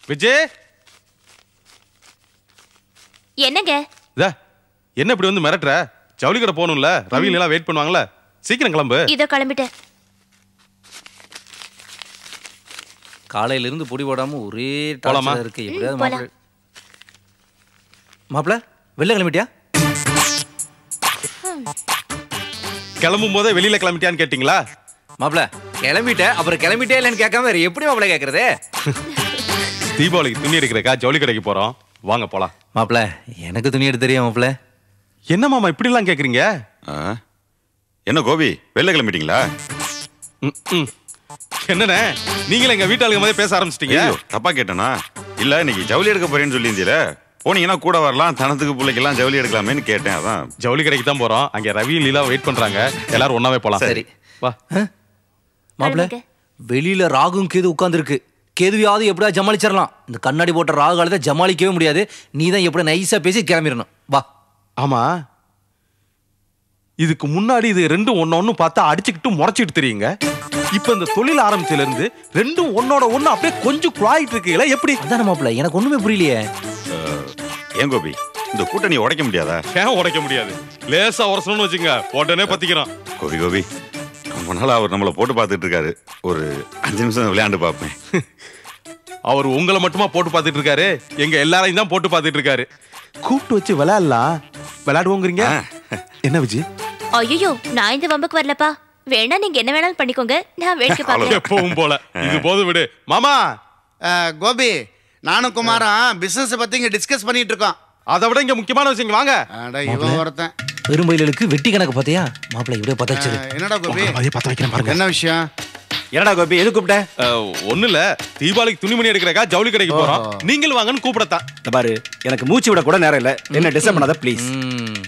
விஜய் என்னங்க என்ன இப்படி வந்து மிரட்டுற? ஜவுளி கடை போகணும்ல, ரவி எல்லாம் வெயிட் பண்ணுவாங்கல்ல, சீக்கிரம் கிளம்பு. இதோ கிளம்பிட்டேன். காலையில இருந்து பொடி போடாம ஒரே டார்ச்சரா இருக்கு. எப்படியாவது மாப்ள வெளில கிளம்பிட்டியா? கிளம்பும் போதே வெளியில கிளம்பிட்டியான்னு கேட்டீங்களா? மாப்ள கிளம்பிட்ட, அப்புறம் கிளம்பிட்டே இல்லைன்னு கேட்காம வேற எப்படி மாப்ள கேக்குறது? தீபாவளிக்கு துணி எடுக்கிறக்கா ஜவுளி கடைக்கு போறோம், வாங்க போலாம். மாப்ள எனக்கு துணி எடுத்து தெரியும் மாப்ள. என்ன மாமா இப்படி எல்லாம் கேக்குறீங்க? என்ன கோபி வெளில கிளம்பிட்டீங்களா? என்னண்ணே நீங்களும் எங்க வீட்டாளுங்க மாதிரி பேச ஆரம்பிச்சிட்டீங்க. தப்பா கேட்டனா? இல்ல இன்னைக்கு ஜவுளி எடுக்க போறேன்னு சொல்லியிருந்தீல, போனீங்கன்னா கூட வரலாம், தனத்துக்கு பிள்ளைக்கெல்லாம் ஜவுளி எடுக்கலாமேன்னு கேட்டேன். அதான் ஜவுளி கடைக்கு தான் போறோம். அங்க ரவி லீலா வெயிட் பண்றாங்க, எல்லாரும் ஒன்னாவே போலாம். சரி வா. மாப்ள வெளியில ராகும் கேது உட்கார்ந்துருக்கு. கேதுவியாவது எப்படியா ஜமாளிச்சிடலாம். இந்த கண்ணாடி போட்ட ராகு காலத்தை ஜமாளிக்கவே முடியாது. நீ தான் எப்படி நைஸா பேசி கிளம்பிடணும். வா. ஆமா, இதுக்கு முன்னாடி இது ரெண்டும் ஒன்னு பார்த்தா அடிச்சுக்கிட்டு முறைச்சிட்டு தெரியுங்க. இப்ப இந்த தொழில் ஆரம்பிச்சதுல இருந்து ரெண்டும் ஒன்னோட ஒண்ணு அப்படியே கொஞ்சம் குழாயிட்டு இருக்கீங்களா? எப்படி? அதான மாப்ள எனக்கு ஒண்ணுமே புரியலையே. ஏன் கோபி இந்த கூட்டணி உடைக்க முடியாதா? ஏன் உடைக்க முடியாது? லேசா உரசணும்னு வச்சுங்க, உடனே பத்திக்கிறோம். கோபி கோபி ரொம்ப நாள் அவர் நம்மளை போட்டு பார்த்துட்டு இருக்காரு. ஒரு 5 நிமிஷம் விளையாண்டு பார்ப்பேன். அவர் உங்களை மட்டுமா போட்டு பார்த்துட்டு இருக்காரு? எங்க எல்லாரையும் தான் போட்டு பார்த்துட்டு இருக்காரு. கூப்பிட்டு வச்சு விளையாடலாம், விளையாடுவோங்கிறீங்க. என்ன விஜய்? ஐயோ நான் இந்த வம்புக்கு வரலப்பா. வேணா நீங்க என்ன வேணாலும் பண்ணிக்கோங்க, நான் வேடிக்கை பார்க்கறேன். எப்பவும் போல இது போது விடு. மாமா கோபி நானும் குமாரம் பிசினஸ் பத்தி இங்க டிஸ்கஸ் பண்ணிட்டு இருக்கோம். அதை விட இங்க முக்கியமான விஷயம் வாங்க. இவன் ஒருத்தன் பெரும்பயிலுக்கு வெட்டி கணக்கு பார்த்தியா? மாப்ள இப்படியே பத்தாச்சு. என்னடா கோபி அதே பத்த வைக்கிறேன் பாருங்க. என்ன விஷயம்? என்னடா கோபி எது கூப்பிட்ட? ஒண்ணு இல்ல, தீபாவளிக்கு துணிமணி எடுக்கிறக்கா ஜவுளி கடைக்கு போறோம், நீங்கள் வாங்கன்னு கூப்பிடத்தான். பாரு எனக்கு மூச்சு விட கூட நேரம் இல்ல, என்ன டிஸ்டர்ப் பண்ணாத ப்ளீஸ்.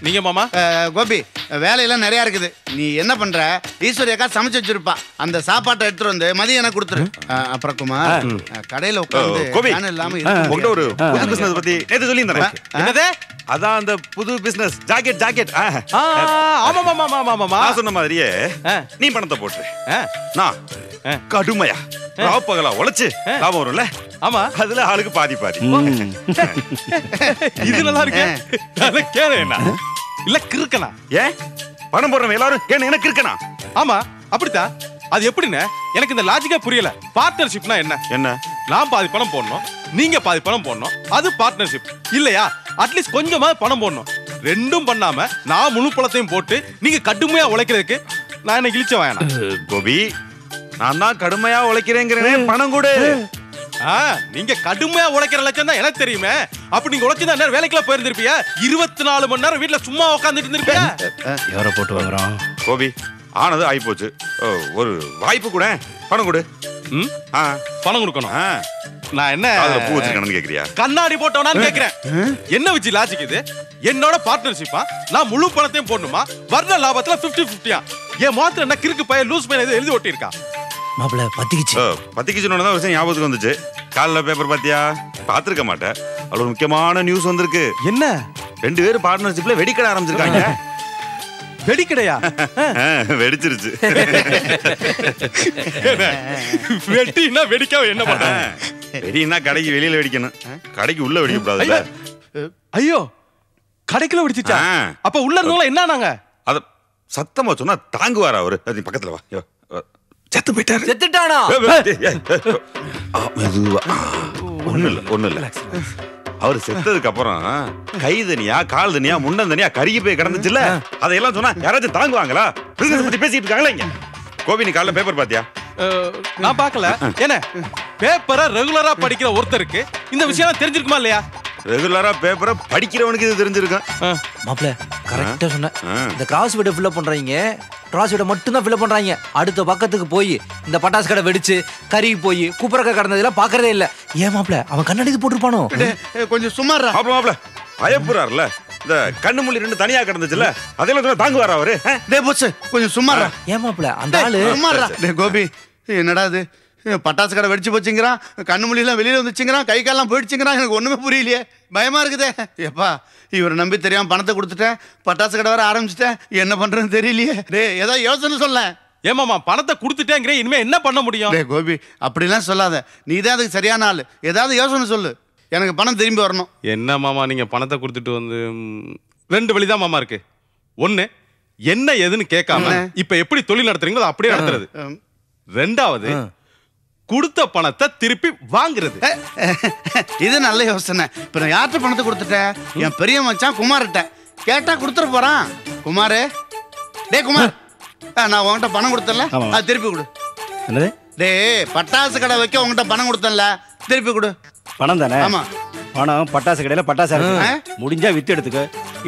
நீங்க மாமா? கோபி வேலையெல்லாம் நிறைய இருக்குது. நீ என்ன பண்ற? ஈஸ்வரி அக்கா சமைச்சு வச்சிருப்பா, அந்த சாப்பாட்டை எடுத்துட்டு வந்து மதியம் எனக்கு கொடுத்துரு. அப்புறம் குமார் கடையில உட்கார்ந்து கோபி இல்லாம உங்கள்ட்ட ஒரு புது பிசினஸ் பத்தி நேத்து சொல்லியிருந்தேன். என்னது? அதான் அந்த புது பிசினஸ் ஜாக்கெட். ஆமா மாமா மாமா மாமா நான் சொன்ன மாதிரியே நீ பணத்தை போட்டு நான் கடுமையா ராப்பகலா உழைச்சு லாபம் வரும்ல. ஆமா, அதுல ஆளுக்கு பாதி பாதி. இது நல்லா இருக்கு. கேளு என்ன இல்ல கிறுக்கனா? ஏன் பணம் போடுறவங்க எல்லாரும் ஏன் எனக்கு இருக்கனா? ஆமா அப்படித்தான். அது எப்படின்னு எனக்கு இந்த லாஜிக்கா புரியல. பார்ட்னர்ஷிப்னா என்ன? என்ன? நான் பாதி பணம் போடணும், நீங்க பாதி பணம் போடணும், அது பார்ட்னர்ஷிப் இல்லையா? அட்லீஸ்ட் கொஞ்சமா பணம் போடணும். ரெண்டும் பண்ணாம நான் முழு பணத்தையும் போட்டு நீங்க கடுமையா உழைக்கிறதுக்கு நான் என்ன இழிச்ச வேணாம். கோபி நான் தான் கடுமையா உழைக்கிறேங்கிறேன், பணம் கொடு. நீங்க கடுமையா உழைக்கிற லட்சம் தான் எனக்கு தெரியுமே. அப்படி நீங்க உழைச்சிருந்தா நேரம் வேலைக்குள்ள போயிருந்திருப்பியா? 24 மணி நேரம் வீட்டுல சும்மா உட்காந்துட்டு இருந்திருப்பியா? யார போட்டு வாங்குறோம்? கோபி ஆனது ஆகி போச்சு, ஒரு வாய்ப்பு கூட, பணம் கொடு. பணம் கொடுக்கணும். நான் என்ன பூ வச்சிருக்கேன்னு கேக்குறியா? கண்ணாடி போட்டவனான்னு கேக்குறேன். என்ன வச்சு லாஜிக் இது? என்னோட பார்ட்னர்ஷிப்பா? நான் முழு பணத்தையும் போடணுமா? வர்ற லாபத்துல 50-50யா? என் மாத்திரம் என்ன கிறுக்கு பையன் லூஸ் பையன் எது எழுதி ஒட்டி இருக்கா? மாப்ள பத்திக்கிச்சுன்னு தான் விஷயம் ஞாபகத்துக்கு வந்துச்சு. காலைல பேப்பர் பாத்தியா? பாத்துருக்க மாட்டேன். அது ஒரு முக்கியமான நியூஸ் வந்திருக்கு. என்ன? 2 பேரும் பார்ட்னர்ஷிப்ல வெடிக்கடை ஆரம்பிச்சிருக்காங்க. வெடிக்கடையா? வெடிச்சிருச்சு. வெட்டினா வெடிக்க என்ன பண்ண? வெடினா கடைக்கு வெளியில வெடிக்கணும், கடைக்கு உள்ள வெடிக்க கூடாதுல்ல. ஐயோ கடைக்குள்ள வெடிச்சிச்சா? அப்ப உள்ள இருந்தவங்க என்ன ஆனாங்க? அத சத்தமா சொன்னா தாங்குவாரா அவரு? நீ பக்கத்துல வா. செத்து போயிட்டாரு. செத்துட்டானா? ஒண்ணு இல்ல. அவர் செத்ததுக்கு அப்புறம் கை தனியா கால் தனியா முன்னம் தனியா கருகி போய் கிடந்துச்சுல்ல, அதையெல்லாம் சொன்னா யாராச்சும் தாங்குவாங்களா? பிசினஸ் பத்தி பேசிட்டு இருக்காங்களா இங்க? கோபி நீ காலைல பேப்பர் பாத்தியா? நான் பாக்கல. என்ன பேப்பரை ரெகுலரா படிக்கிற ஒருத்தருக்கு இந்த விஷயம் தெரிஞ்சிருக்குமா இல்லையா? ரெகுலரா பேப்பரை படிக்கிறவனுக்கு இது தெரிஞ்சிருக்கும். மாப்ள கரெக்டா சொன்ன. இந்த கிராஸ் வீட ஃபில் பண்றாங்க, கிராஸ் வீட மட்டும் தான் ஃபில் பண்றாங்க. அடுத்த பக்கத்துக்கு போய் இந்த பட்டாசு கடை வெடிச்சு கருகி போய் குப்பரக்க கடந்ததெல்லாம் பாக்குறதே இல்ல. ஏன் மாப்ள அவன் கண்ணாடி போட்டுருப்பானோ? கொஞ்சம் சுமாரா மாப்ள பயப்புறாருல. இந்த கண்ணு முள்ளி 2 தனியா கிடந்துச்சுல்ல, அதெல்லாம் சொன்னா தாங்குவாரா அவரு? கொஞ்சம் சுமாரா. ஏன் மாப்ள அந்த ஆளு சுமாரா? கோபி என்னடா இது? பட்டாசு கடை வெடிச்சு போச்சுங்கிறான், கண்ணு மொழியெல்லாம் வெளியில வந்துச்சுங்கிறான், கை காலெல்லாம் போயிடுச்சுங்கிறான். எனக்கு ஒண்ணுமே புரியலையே, பயமா இருக்குதே. எப்பா இவரை நம்பி தெரியாம பணத்தை கொடுத்துட்டேன், பட்டாசு கடை வர ஆரம்பிச்சுட்டேன், என்ன பண்றதுன்னு தெரியலையே. டே ஏதோ யோசனை சொல்ல. ஏமாமா பணத்தை கொடுத்துட்டேங்கிற இனிமே என்ன பண்ண முடியும்? டேய் கோபி அப்படிலாம் சொல்லாத, நீ தான் அதுக்கு சரியான ஆளு. ஏதாவது யோசனை சொல்லு, எனக்கு பணம் திரும்பி வரணும். என்ன மாமா நீங்க பணத்தை கொடுத்துட்டு வந்து 2 வழிதான் மாமா இருக்கு. ஒண்ணு, என்ன ஏதுன்னு கேட்காம இப்ப எப்படி தொழில் நடத்துறீங்களோ அதை அப்படியே நடத்துறது. 2வது, கொடுத்த பணத்தை திருப்பி வாங்குறது. இது நல்ல யோசனை. இப்ப நான் யார்கிட்ட பணத்தை கொடுத்துட்டேன்? என் பெரிய மச்சான் குமார்கிட்ட கேட்டா கொடுத்துட போறான். குமாரு, டே குமார், நான் உன்கிட்ட பணம் கொடுத்தல, அது திருப்பி கொடு. என்னது? டேய் பட்டாசு கடை வைக்க உன்கிட்ட பணம் கொடுத்தல, திருப்பி கொடு. பணம் தானே? ஆமா. பணம் பட்டாசு கடையில பட்டாசு இருக்கு. முடிஞ்சா வித்து எடுத்துக்க,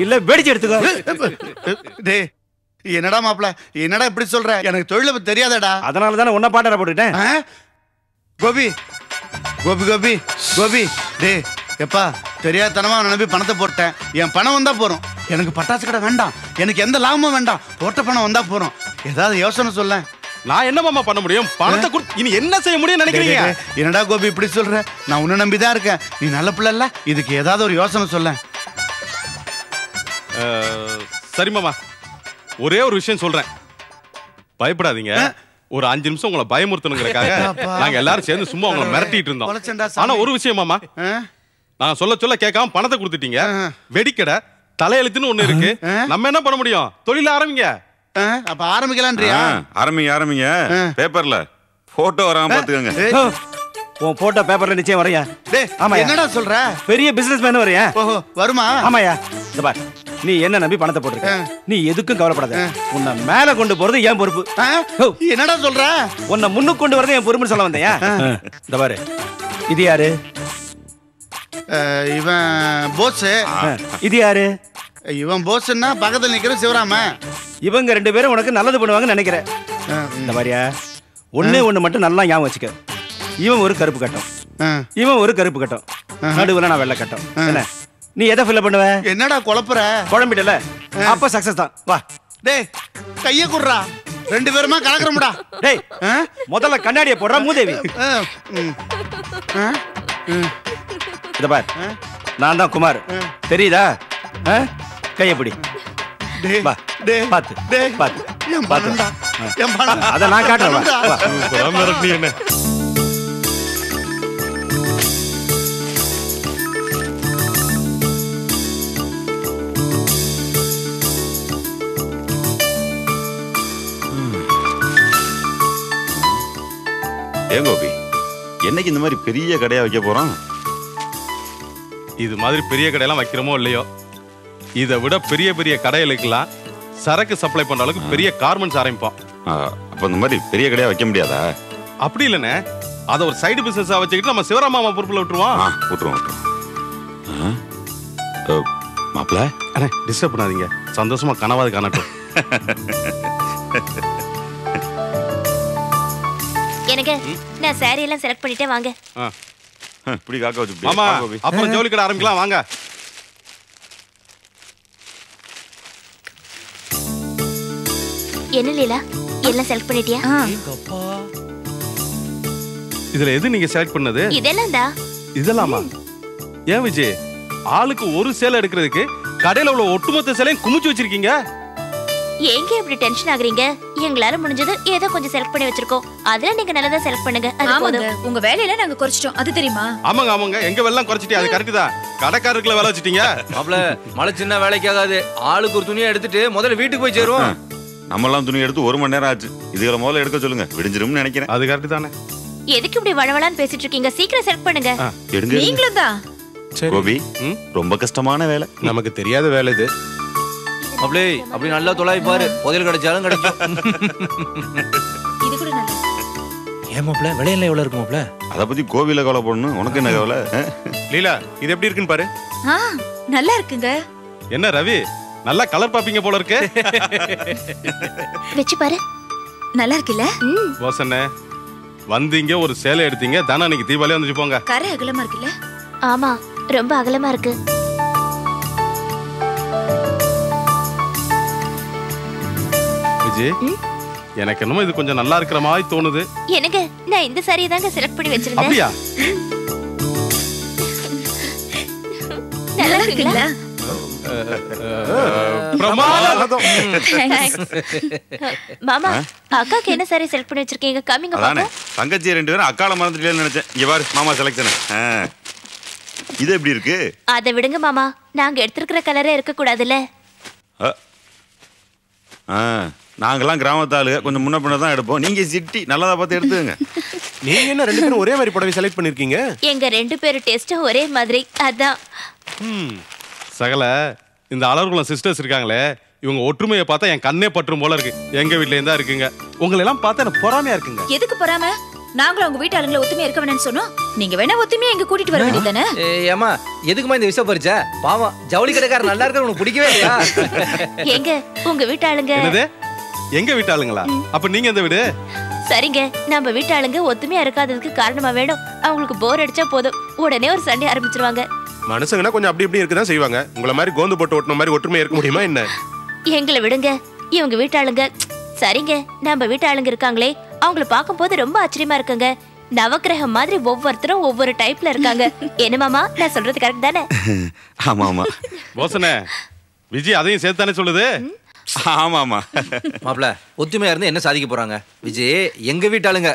இல்ல வெடிச்சு எடுத்துக்க. டேய் என்னடா மாப்ள, என்னடா இப்படி சொல்ற? எனக்கு தொழிலை பத்தி தெரியாதடா. அதனால தானே உன்ன பாட்டரை போட்டுட்டேன். கோபி கோபி கோபி கோபி, டேய் எப்பா தெரியாதனமா நம்பி பணத்தை போட்டேன். என் பணம் வந்தா போறோம், எனக்கு பட்டாசு கடை வேண்டாம், எனக்கு எந்த லாபமும் வேண்டாம், போட்ட பணம் வந்தா போறோம். ஏதாவது யோசனை சொல்ல. நான் என்ன மாமா பண்ண முடியும்? பணத்தை கொடுத்து இனி என்ன செய்ய முடியும் நினைக்கிறீங்க? என்னடா கோபி இப்படி சொல்ற? நான் உன்னை நம்பிதான் இருக்கேன், நீ நல்ல பிள்ளை இல்ல. இதுக்கு ஏதாவது ஒரு யோசனை சொல்ல. சரி மாமா, ஒரே ஒரு விஷயம் சொல்றேன், பயப்படாதீங்க. ஒரு 5 நிமிஷம் உங்களை பயமுறுத்தணுங்கிறக்காக நாங்க எல்லாரும் சேர்ந்து சும்மா உங்களை மிரட்டிட்டு இருந்தோம். ஆனா ஒரு விஷயம் மாமா, நான் சொல்ல கேட்காம பணத்தை கொடுத்துட்டீங்க. வெடிக்கடை தலையெழுத்துன்னு ஒண்ணு இருக்கு, நம்ம என்ன பண்ண முடியும்? தொழில ஆரம்பிங்க. அப்ப ஆரம்பிக்கலான்றியா? ஆரம்பிங்க. பேப்பர்ல போட்டோ வராம பாத்துக்கங்க. உன் போட்டோ பேப்பர்ல நிச்சயம் வரையா? ஆமா. என்னடா சொல்ற? பெரிய பிசினஸ் மேன் வரையா? ஓஹோ, வருமா? ஆமாயா. இந்த பார், நீ என்ன நம்பி பணத்தை போட்டுருக்க, நீ எதுக்கும் கவலைப்படாத. உன்னை மேல கொண்டு போறது என் பொறுப்பு. என்னடா சொல்ற? உன்னை முன்னுக்கு கொண்டு வரது என் பொறுப்புன்னு சொல்ல வந்தேன். இந்த பாரு, இது யாரு? இவன் போஸ். இது யாரு? இவன் போஸ்ன்னா பக்கத்துல நிக்கிற சிவராம. இவங்க 2 பேரும் உனக்கு நல்லது பண்ணுவாங்கன்னு நினைக்கிறேன். இந்த மாதிரியா, ஒண்ணு மட்டும் நல்லா ஞாபகம் வச்சுக்க. இவன் ஒரு கருப்பு கட்டம், இவன் ஒரு கருப்பு கட்டம், நடுவுல நான் வெள்ளை கட்டம். என்ன நீ எதை ஃபில் பண்ணுவ? என்னடா குழப்புற? குழம்பிடல, அப்ப சக்சஸ் தான். வா. டேய் கைய குடுறா, 2 பேருமா கலக்குறோம்டா. டேய் முதல்ல கண்ணாடியை போடுறா மூதேவி. இத பார், நான் தான் குமார், தெரியுதா? கையப்படி அத நான் காட்டுறேன். ஏன் கோபி, என்னைக்கு இந்த மாதிரி பெரிய கடையா வைக்க போறோம்? இது மாதிரி பெரிய கடையெல்லாம் வைக்கிறோமோ இல்லையோ, இதை விட பெரிய பெரிய கடைகளுக்கெல்லாம் சரக்கு சப்ளை பண்ற அளவுக்கு பெரிய கார்மெண்ட்ஸ் ஆரம்பிப்போம். அப்ப இந்த மாதிரி பெரிய கடையா வைக்க முடியாதா? அப்படி இல்லைண்ணே, அதை ஒரு சைடு பிசினஸா வச்சுக்கிட்டு நம்ம சிவராமாமா பொறுப்புல விட்டுருவோம். விட்டுருவோம். மாப்பிள்ள அண்ணே டிஸ்டர்ப் பண்ணாதீங்க, சந்தோஷமா கனவாது காணட்டும். எனக்கு நான் சாரி எல்லாம் செலக்ட் பண்ணிட்டே வாங்க. இப்படி காக்க வச்சு மாமா, அப்புறம் ஜவுளி கடை ஆரம்பிக்கலாம் வாங்க. என்ன லீலா, எல்லாம் செலக்ட் பண்ணிட்டியா? இதுல எது நீங்க செலக்ட் பண்ணது? இதெல்லாம்டா. இதெல்லாமா? ஏன் விஜய், ஆளுக்கு ஒரு சேலை எடுக்கிறதுக்கு கடையில உள்ள ஒட்டுமொத்த சேலையும் குமிச்சு வச்சிருக்கீங்க. ஏங்க இப்படி டென்ஷன் ஆகுறீங்க? எங்களால முடிஞ்சது ஏதோ கொஞ்சம் செலக்ட் பண்ணி வச்சிருக்கோம், அதுல நீங்க நல்லதா செலக்ட் பண்ணுங்க. அது போதும். உங்க வேலையில நாங்க குறைச்சிட்டோம், அது தெரியுமா? ஆமாங்க, எங்க வெல்லாம் குறைச்சிட்டீங்க, அது கரெக்ட் தான். கடைக்காரருக்குள்ள வேலை வச்சிட்டீங்க. மாப்ள, மழை சின்ன வேலைக்கு ஆகாது. ஆளுக்கு ஒரு துணியை எடுத்துட்டு முதல்ல வீட்டுக்கு போய் சேருவோம். நம்மெல்லாம் துணி எடுத்து 1 மணி நேரம் ஆச்சு. இதுல முதல்ல எடுக்க சொல்லுங்க, விடிஞ்சிரும்னு நினைக்கிறேன். அது கரெக்ட் தானே. எதுக்கு இப்படி வளவளான்னு பேசிட்டு இருக்கீங்க? சீக்கிரம் செலக்ட் பண்ணுங்க. எடுங்க. நீங்களும் தான் கோபி, ரொம்ப கஷ்டமான வேலை, நமக்கு தெரியாத வேலை இது. மாப்ளே, அப்படி நல்லா தொலாய் பாரு, புதையல் கிடைச்சாலும் கிடைக்கும். இது கூட நல்லது. ஏன் மாப்ள, விலையெல்லாம் எவ்வளவு இருக்கு மாப்ள? அத பத்தி கோவில கவலை போடணும், உனக்கு என்ன கவலை? லீலா, இது எப்படி இருக்குன்னு பாரு. நல்லா இருக்குங்க. என்ன ரவி, நல்லா கலர் பாப்பீங்க போல இருக்கு. வெச்சு பாரு. நல்லா இருக்குல்ல? போசண்ணே, வந்தீங்க ஒரு சேலை எடுத்தீங்க, தானே அன்னைக்கு தீபாவளி வந்துச்சு போங்க. கரை அகலமா இருக்குல்ல? ஆமா, ரொம்ப அகலமா இருக்கு. விஜய், எனக்கு என்னமோ இது கொஞ்சம் நல்லா இருக்கிற மாதிரி தோணுது. எனக்கு நான் இந்த சாரியை தாங்க செலக்ட் பண்ணி வச்சிருந்தேன். அப்படியா? நல்லா இருக்குங்களா? பிரமாதம். மாமா அக்காக்கு என்ன சாரி செலக்ட் பண்ணி வச்சிருக்கீங்க? காமிங்க அதானே பாப்போம். தங்கச்சி 2 பேரும் அக்கால மறந்துட்டேன்னு நினைச்சேன். இங்க பாரு மாமா செலக்ஷன். இது எப்படி இருக்கு? அதை விடுங்க மாமா, நாங்க எடுத்திருக்கிற கலரே இருக்க கூடாதுல்ல. நாங்கெல்லாம் கிராமத்தாளு கொஞ்சம் முன்ன பின்ன தான் எடுப்போம். நீங்க சிட்டி நல்லதா பார்த்து எடுத்துங்க. நீங்க என்ன 2 பேரும் ஒரே மாதிரி புடவை செலக்ட் பண்ணிருக்கீங்க? எங்க 2 பேரும் டேஸ்டும் ஒரே மாதிரி, அதான். சகல இந்த அலர்குளம் சிஸ்டர்ஸ் இருக்காங்களே, இவங்க ஒற்றுமையை பார்த்தா என் கண்ணே பற்றும் போல இருக்கு. எங்க வீட்ல இருந்தா இருக்குங்க. உங்களை எல்லாம் பார்த்தா எனக்கு பொறாமையா இருக்குங்க. எதுக்கு பொறாம? நாங்களும் உங்க வீட்டு ஆளுங்களை ஒத்துமையா இருக்க வேணும்னு சொன்னோம். நீங்க வேணா ஒத்துமையா எங்க கூட்டிட்டு வர வேண்டியதானே? ஏமா எதுக்குமா இந்த விஷயம் பறிச்ச? பாவம் ஜவுளி கடைக்காரர் நல்லா இருக்க உனக்கு பிடிக்கவே இல்லையா? எங்க உங்க வீட்டு ஆளுங்க? என்னது எங்க வீட்டு ஆளுங்களா? அப்ப நீங்க எந்த வீடு? சரிங்க, நம்ம வீட்டு ஆளுங்க ஒத்துமையா இருக்காததுக்கு காரணமா வேணும். அவங்களுக்கு போர் அடிச்சா போதும் உடனே ஒரு சண்டை ஆரம்பிச்சிருவாங்க. மனுஷங்கன்னா கொஞ்சம் அப்படி இப்படி இருக்கதான் செய்வாங்க. உங்களை மாதிரி கோந்து போட்டு ஓட்டுன மாதிரி ஒற்றுமையா இருக்க முடியுமா என்ன? எங்களை விடுங்க, இவங்க வீட்டு ஆளுங்க. சரிங்க, நம்ம வீட்டு ஆளுங்க இருக்காங்களே, அவங்கள பார்க்கும்போது ரொம்ப ஆச்சரியமா இருக்குங்க. நவக்கிரகம் மாதிரி ஒவ்வொருத்தரும் ஒவ்வொரு டைப்ல இருக்காங்க. என்ன மாமா, நான் சொல்றது கரெக்ட் தானே? ஆமா ஆமா போசனே, விஜய் அதையும் சேர்த்து தானே சொல்லுது. ஆமா ஆமா மாப்பிள ஒத்துமையா இருந்து என்ன சாதிக்க போறாங்க? விஜய் எங்க வீட்டாளுங்க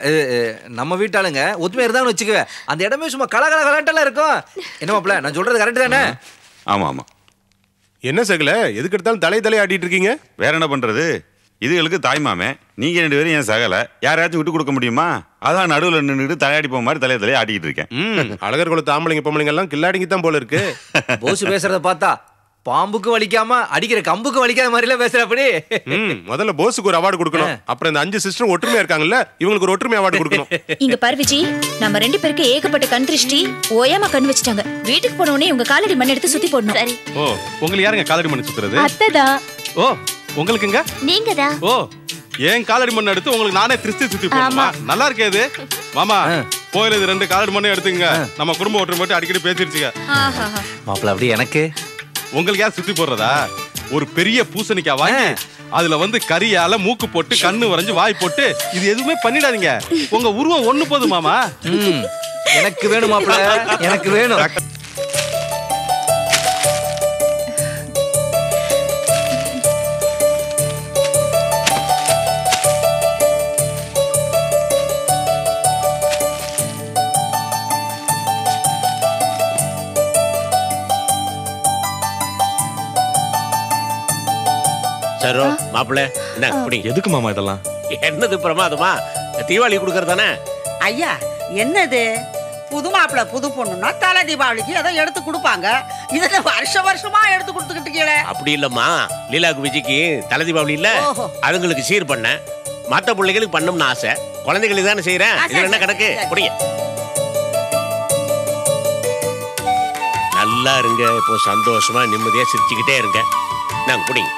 நம்ம வீட்டாளுங்க ஒத்துமையா இருந்தாங்கன்னு வச்சுக்கவே அந்த இடமே சும்மா கலகலகலட்டெல்லாம் இருக்கும். என்ன மாப்பிள நான் சொல்றது கரெக்ட் தானே? ஆமா ஆமா. என்ன சகல எதுக்கு எடுத்தாலும் தலை ஆடிட்டு இருக்கீங்க? வேற என்ன பண்றது? இதுகளுக்கு தாய்மாமே, நீங்க 2 பேரும் என் சகல யாரையாச்சும் விட்டு கொடுக்க முடியுமா? அதான் நடுவில் நின்றுட்டு தலையாடி போக மாதிரி தலையை ஆடிக்கிட்டு இருக்கேன். அழகர் குலத்து ஆம்பளைங்க பொம்பளைங்க எல்லாம் கில்லாடிங்க தான் போல இருக்கு. போஸ் பேசுறத பார்த்தா பாம்புக்கு வலிக்காம அடிக்கிற கம்புக்கு வலிக்காத மாதிரி எல்லாம் பேசுறப்படி. முதல்ல போஸுக்கு ஒரு அவார்டு கொடுக்கணும். அப்புறம் இந்த 5 சிஸ்டர் ஒற்றுமையா இருக்காங்கல்ல, இவங்களுக்கு ஒரு ஒற்றுமை அவார்டு கொடுக்கணும். இங்க பாரு விஜி, நம்ம 2 பேருக்கு ஏகப்பட்ட கண் திருஷ்டி ஓயாம கண் வச்சிட்டாங்க. வீட்டுக்கு போன உடனே உங்க காலடி மண் எடுத்து சுத்தி போடணும். சரி. ஓ, உங்களுக்கு யாருங்க காலடி மண் சுத்துறது? அத்ததா. ஓ, உங்களுக்குங்க? நீங்க தான். ஓ, ஏன் காலடி மண் எடுத்து உங்களுக்கு நானே திருஷ்டி சுத்தி போடுமா? நல்லா இருக்கே இது. மாமா கோயில இது 2 காலடி மண்ணை எடுத்துங்க. நம்ம குடும்ப ஒற்றுமை மட்டும் அடிக்கடி பேசிருச்சுங்க. மாப்பிள அப்படி எனக்கு உங்களுக்கு யார் சுத்தி போடுறதா? ஒரு பெரிய பூசணிக்காய் வாங்கி அதுல வந்து கரியால மூக்கு போட்டு கண்ணு வரைஞ்சு வாய் போட்டு இது எதுவுமே பண்ணிடாதீங்க. உங்க உருவம் ஒண்ணு போதும் மாமா. எனக்கு வேணும் மாப்பிள, எனக்கு வேணும். சரோ மாப்பிள்ள என்ன குடி. எதுக்கு மாமா இதெல்லாம்? என்னது பிரமாதமா? தீபாவளி கொடுக்கறதானே? ஐயா என்னது புது மாப்பிள்ள புது பொண்ணுன்னா தலை தீபாவளிக்கு ஏதோ எடுத்து கொடுப்பாங்க. இதுல வருஷமா எடுத்து கொடுத்துக்கிட்டு அப்படி இல்லம்மா, லீலாக்கு விஜய்க்கு தலை தீபாவளி இல்ல, ஓஹோ. அதுங்களுக்கு சீர் பண்ண மத்த பிள்ளைகளுக்கு பண்ணணும்னு ஆசை. குழந்தைகளுக்கு தானே செய்யறேன். இதுல என்ன கணக்கு? குடிங்க. நல்லா இருங்க, இப்போ சந்தோஷமா நிம்மதியா சிரிச்சுக்கிட்டே இருங்க. நாங்க குடிங்க.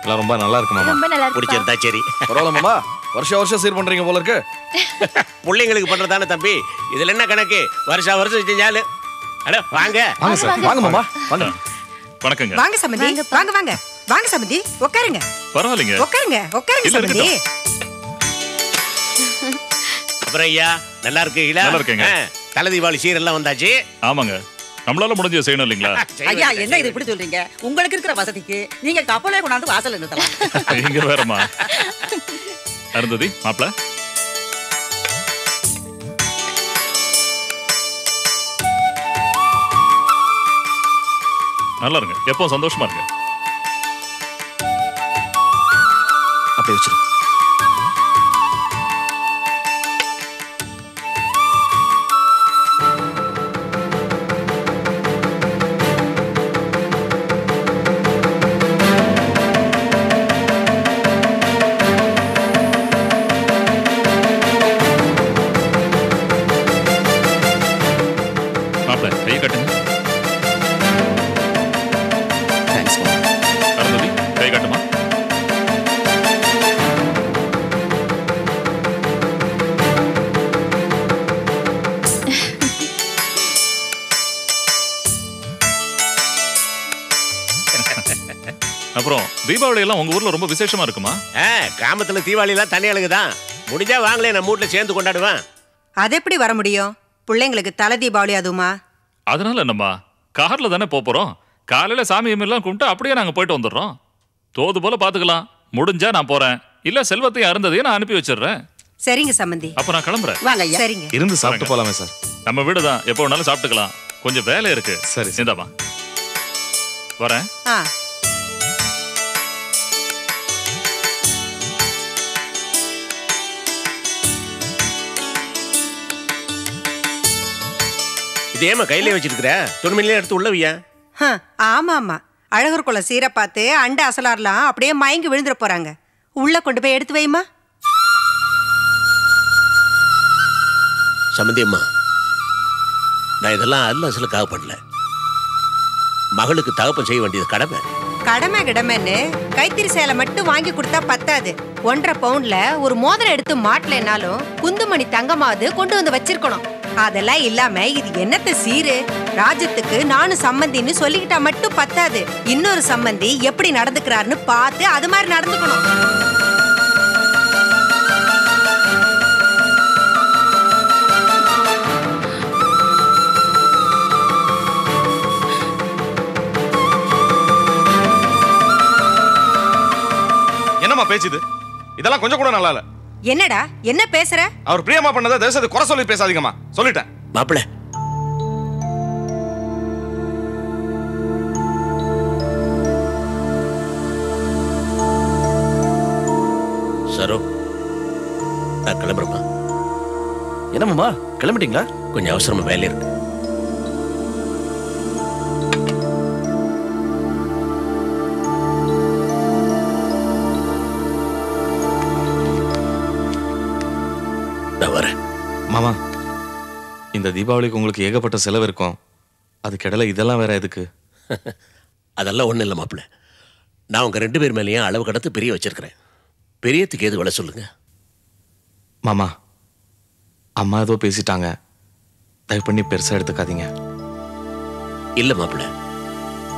எல்லாம் ரொம்ப நல்லா இருக்கு மாமா. ரொம்ப நல்லா இருக்கு. பிடிச்சிருந்தா சரி. பரவாயில்ல மாமா, வருஷம் சீர் பண்றீங்க போல இருக்கு. பிள்ளைங்களுக்கு பண்றதானே தம்பி, இதுல என்ன கணக்கு? வருஷம் செஞ்சாலும். அட வாங்க வாங்க சார், வாங்க மாமா, வாங்க. வணக்கங்க. வாங்க சம்பந்தி, வாங்க வாங்க வாங்க சம்பந்தி, உட்காருங்க. பரவாயில்லைங்க. உட்காருங்க உட்காருங்க சம்பந்தி. அப்புறம் ஐயா நல்லா இருக்கீங்களா? நல்லா இருக்கேங்க. தலை தீபாவளி சீர் எல்லாம் வந்தாச்சு. ஆமாங்க, நம்மளால முடிஞ்ச செய்யணும் இல்லைங்களா? ஐயா என்ன இது இப்படி சொல்றீங்க? உங்களுக்கு இருக்கிற வசதிக்கு நீங்க கப்பலே கொண்டாந்து வாசல்ல நிறுத்தலாம். இங்க வேறமா அருந்ததி மாப்பிள. நல்லா இருங்க, எப்பவும் சந்தோஷமா இருங்க. அப்படி வச்சிரு. மாப்பிள கை கட்டுங்க. தேங்க்ஸ். அருந்ததி கை கட்டுமா. அப்புறம் தீபாவளி எல்லாம் உங்க ஊர்ல ரொம்ப விசேஷமா இருக்குமா? கிராமத்துல தீபாவளி எல்லாம் தனி அழகு தான். முடிஞ்சா வாங்களே, நம்ம வீட்டுல சேர்ந்து கொண்டாடுவேன். அது எப்படி வர முடியும்? பிள்ளைங்களுக்கு தலை தீபாவளி அதுமா? அதனால என்னம்மா, கார்ல தானே போறோம். காலையில சாமி எல்லாம் கும்பிட்டு அப்படியே நாங்க போயிட்டு வந்துடுறோம். தோது போல பாத்துக்கலாம். முடிஞ்சா நான் போறேன், இல்ல செல்வத்தையும் அருந்ததையும் நான் அனுப்பி வச்சிடுறேன். சரிங்க சம்பந்தி. அப்ப நான் கிளம்புறேன். வாங்க ஐயா. சரிங்க. இருந்து சாப்பிட்டு போலாமே சார். நம்ம வீடுதான், எப்போ வேணாலும் சாப்பிட்டுக்கலாம். கொஞ்சம் வேலை இருக்கு. சரி இந்தாமா வரேன். இது ஏமா கையிலே வச்சிருக்கிற? துணிமணிலாம் எடுத்து உள்ள வையா. ஆமா ஆமா, அழகர் குல சீரை பார்த்து அண்ட அசலார்லாம் அப்படியே மயங்கி விழுந்துட போறாங்க. உள்ள கொண்டு போய் எடுத்து வைமா. சம்பந்தியம்மா, நான் இதெல்லாம் அல்ல அசலுக்காக பண்ணல. மகளுக்கு தகப்பம் செய்ய வேண்டியது கடமை. கடமை கிடமைன்னு கைத்திரி சேலை மட்டும் வாங்கி கொடுத்தா பத்தாது. 1.5 பவுண்ட்ல ஒரு மோதிரம் எடுத்து மாட்டலனாலும் குந்துமணி தங்கமாவது கொண்டு வந்து வச்சிருக்கணும். அதெல்லாம் இல்லாம இது என்னத்த சீரு? ராஜத்துக்கு நானும் சம்பந்தின்னு சொல்லிக்கிட்டா மட்டும் பத்தாது. இன்னொரு சம்பந்தி எப்படி நடந்துக்கிறாருன்னு பார்த்து அது மாதிரி நடந்துக்கணும். என்னம்மா பேச்சுது? இதெல்லாம் கொஞ்சம் கூட நல்லா இல்ல. என்னடா என்ன பேசுற? அவர் பிரியமா பண்ணதை தேசத்தை குறை சொல்லி பேசாதீங்கம்மா, சொல்லிட்டேன். மாப்பிள்ள, சரோ நான் கிளம்புறேம்மா. என்னம்மா கிளம்பிட்டீங்களா? கொஞ்சம் அவசரமா வேலை இருக்கு. மாமா, இந்த தீபாவளிக்கு உங்களுக்கு ஏகப்பட்ட செலவு இருக்கும். அதுக்கிடையில இதெல்லாம் வேற எதுக்கு? அதெல்லாம் ஒண்ணும் இல்லை மாப்பிள்ள. நான் உங்க 2 பேர் மேலேயும் அளவு கடத்து பெரிய வச்சிருக்கிறேன். பெரியத்துக்கு ஏது விலை சொல்லுங்க. மாமா, அம்மா ஏதோ பேசிட்டாங்க, தயவு பண்ணி பெருசா எடுத்துக்காதீங்க. இல்ல மாப்பிள்ள,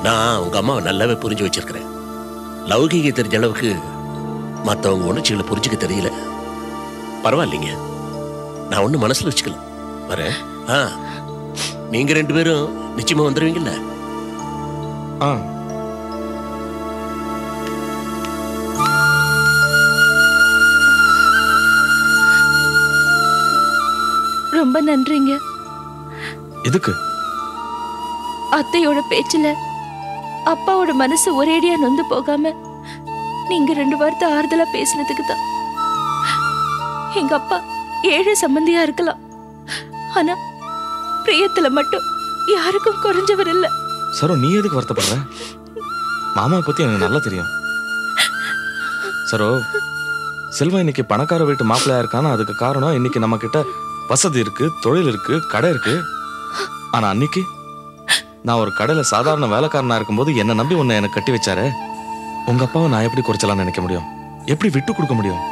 நான் உங்க அம்மாவை நல்லாவே புரிஞ்சு வச்சிருக்கிறேன். லௌகீக தெரிஞ்ச அளவுக்கு மற்றவங்க உணர்ச்சிகளை புரிஞ்சுக்க தெரியல. பரவாயில்லைங்க, நான் ஒன்றும் மனசுல வச்சுக்கல. வரேன். நீங்க 2 பேரும் நிச்சயமா வந்துடுவீங்கல்ல? ரொம்ப நன்றிங்க. எதுக்கு? அத்தையோட பேச்சுல அப்பாவோட மனசு ஒரேடியா நொந்து போகாம நீங்க 2 வார்த்தை ஆறுதலா பேசினதுக்கு தான். எங்க அப்பா ஏழை சம்பந்தியா இருக்கலாம், ஆனா பிரியத்துல மட்டும் யாருக்கும் குறைஞ்சவர் இல்ல. சரோ, நீ எதுக்கு வருத்தப்படுற? மாமா பத்தி எனக்கு நல்லா தெரியும். சரோ, செல்வம் இன்னைக்கு பணக்கார வீட்டு மாப்பிள்ளையா இருக்கானா அதுக்கு காரணம் இன்னைக்கு நம்ம கிட்ட வசதி இருக்கு, தொழில் இருக்கு, கடை இருக்கு. ஆனா அன்னைக்கு நான் ஒரு கடையில சாதாரண வேலைக்காரனா இருக்கும்போது என்ன நம்பி உன்னை எனக்கு கட்டி வச்சாரு. உங்க அப்பாவை நான் எப்படி குறைச்சலாம்னு நினைக்க முடியும்? எப்படி விட்டு கொடுக்க முடியும்?